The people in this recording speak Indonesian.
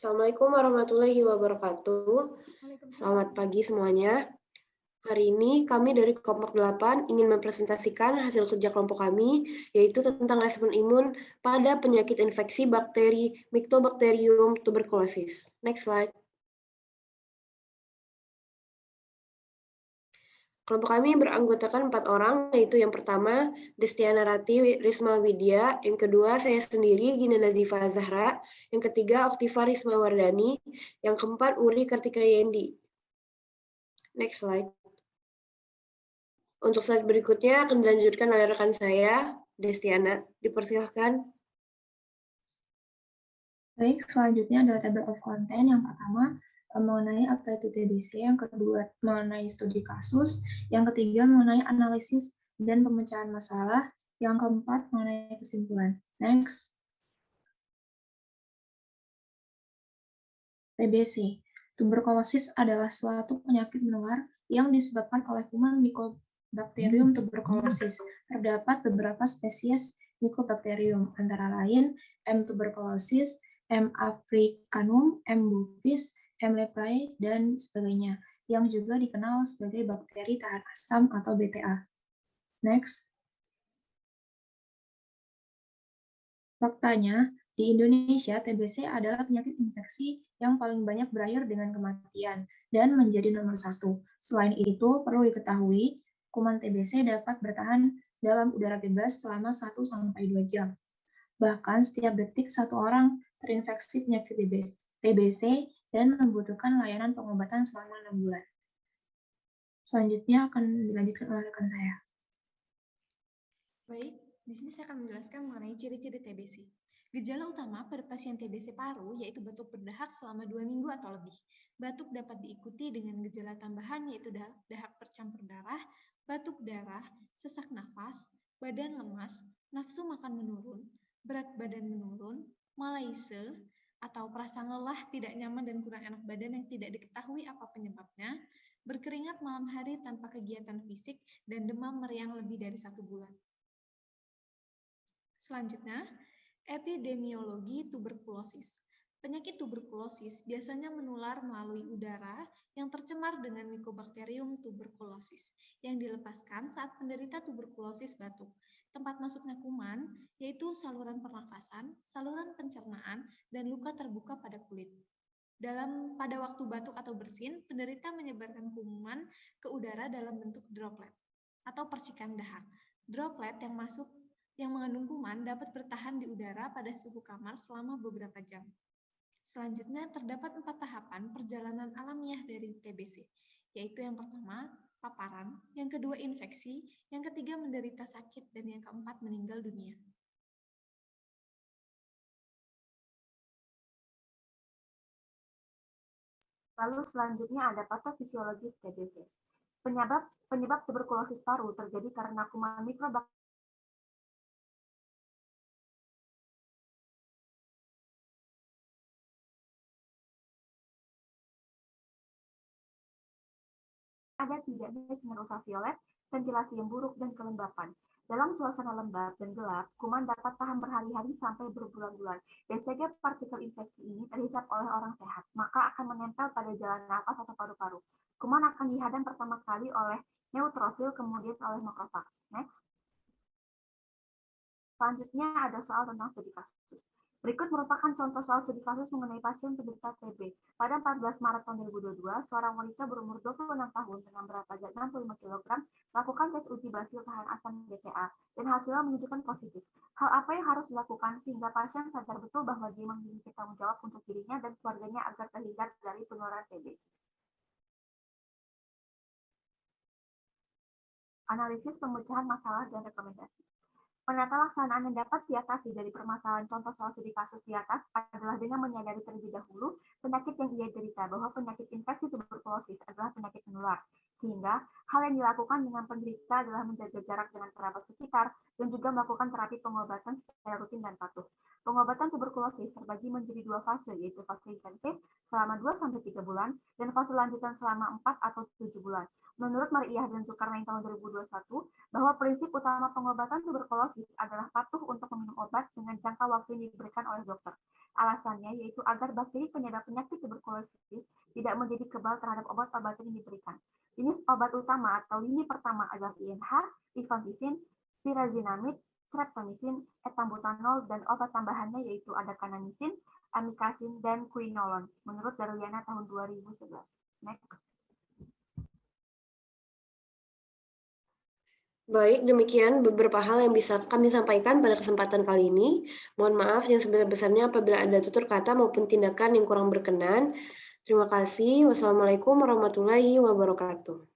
Assalamualaikum warahmatullahi wabarakatuh. Selamat Waalaikumsalam. pagi semuanya. Hari ini kami dari kelompok 8 ingin mempresentasikan hasil kerja kelompok kami, yaitu tentang respon imun pada penyakit infeksi bakteri Mycobacterium tuberculosis. Next slide. Kelompok kami beranggotakan 4 orang, yaitu yang pertama, Destiana Rati Risma Widya, yang kedua, saya sendiri, Gina Nazifa Zahra, yang ketiga, Oktiva Risma Wardani, yang keempat, Uri Kartika Yendi. Next slide. Untuk slide berikutnya akan dilanjutkan oleh rekan saya, Destiana. Dipersilahkan. Baik, selanjutnya adalah table of content. Yang pertama, mengenai apa itu TBC, yang kedua mengenai studi kasus, yang ketiga mengenai analisis dan pemecahan masalah, yang keempat mengenai kesimpulan. Next. TBC. Tuberkulosis adalah suatu penyakit menular yang disebabkan oleh kuman Mycobacterium tuberculosis. Terdapat beberapa spesies Mycobacterium, antara lain M. tuberculosis, M. africanum, M. bovis, M. leprae, dan sebagainya, yang juga dikenal sebagai bakteri tahan asam atau BTA. Next. Faktanya, di Indonesia, TBC adalah penyakit infeksi yang paling banyak berakhir dengan kematian dan menjadi nomor 1. Selain itu, perlu diketahui, kuman TBC dapat bertahan dalam udara bebas selama 1-2 jam. Bahkan setiap detik satu orang terinfeksi penyakit TBC dan membutuhkan layanan pengobatan selama 6 bulan. Selanjutnya akan dilanjutkan oleh rekan saya. Baik, di sini saya akan menjelaskan mengenai ciri-ciri TBC. Gejala utama pada pasien TBC paru yaitu batuk berdahak selama 2 minggu atau lebih. Batuk dapat diikuti dengan gejala tambahan yaitu dahak bercampur darah, batuk darah, sesak nafas, badan lemas, nafsu makan menurun, berat badan menurun, malaise, atau perasaan lelah, tidak nyaman dan kurang enak badan yang tidak diketahui apa penyebabnya, berkeringat malam hari tanpa kegiatan fisik, dan demam meriang lebih dari 1 bulan. Selanjutnya, epidemiologi tuberkulosis. Penyakit tuberkulosis biasanya menular melalui udara yang tercemar dengan Mycobacterium tuberculosis yang dilepaskan saat penderita tuberkulosis batuk. Tempat masuknya kuman yaitu saluran pernafasan, saluran pencernaan, dan luka terbuka pada kulit. Pada waktu batuk atau bersin, penderita menyebarkan kuman ke udara dalam bentuk droplet atau percikan dahak. Droplet yang mengandung kuman dapat bertahan di udara pada suhu kamar selama beberapa jam. Selanjutnya, terdapat 4 tahapan perjalanan alamiah dari TBC, yaitu yang pertama, paparan, yang kedua, infeksi, yang ketiga, menderita sakit, dan yang keempat, meninggal dunia. Lalu selanjutnya ada patofisiologis TBC. Penyebab tuberkulosis paru terjadi karena kuman mikrobakterium ada tidaknya sinar ultraviolet, ventilasi yang buruk, dan kelembapan. Dalam suasana lembab dan gelap, kuman dapat tahan berhari-hari sampai berbulan-bulan. Dan jika partikel infeksi ini terhisap oleh orang sehat, maka akan menempel pada jalan nafas atau paru-paru. Kuman akan dihadang pertama kali oleh neutrofil, kemudian oleh makrofag. Next. Selanjutnya ada soal tentang studi kasus. Berikut merupakan contoh soal studi kasus mengenai pasien penderita TB. Pada 14 Maret tahun 2022, seorang wanita berumur 26 tahun dengan berat badan 65 kg melakukan tes uji basil tahan asam BCA dan hasilnya menunjukkan positif. Hal apa yang harus dilakukan sehingga pasien sadar betul bahwa dia memiliki tanggung jawab untuk dirinya dan keluarganya agar terhindar dari penularan TB? Analisis pemecahan masalah dan rekomendasi. Penata laksanaan yang dapat diatasi dari permasalahan contoh soal studi kasus di atas adalah dengan menyadari terlebih dahulu penyakit yang ia derita, bahwa penyakit infeksi tuberkulosis adalah penyakit menular. Sehingga hal yang dilakukan dengan penderita adalah menjaga jarak dengan kerabat sekitar dan juga melakukan terapi pengobatan secara rutin dan patuh. Pengobatan tuberkulosis terbagi menjadi 2 fase, yaitu fase intensif selama 2-3 bulan dan fase lanjutan selama 4 atau 7 bulan. Menurut Mariah dan Zulkarnain tahun 2021, bahwa prinsip utama pengobatan tuberkulosis adalah patuh untuk meminum obat dengan jangka waktu yang diberikan oleh dokter. Alasannya yaitu agar bakteri penyebab penyakit tuberkulosis tidak menjadi kebal terhadap obat-obatan yang diberikan. Jenis obat utama atau lini pertama adalah INH, rifampicin, pyrazinamide, streptomycin, ethambutanol, dan obat tambahannya yaitu ada kanamisin, amikacin, dan quinolone, menurut Daruliana tahun 2011. Next. Baik, demikian beberapa hal yang bisa kami sampaikan pada kesempatan kali ini. Mohon maaf yang sebesar-besarnya apabila ada tutur kata maupun tindakan yang kurang berkenan. Terima kasih. Wassalamualaikum warahmatullahi wabarakatuh.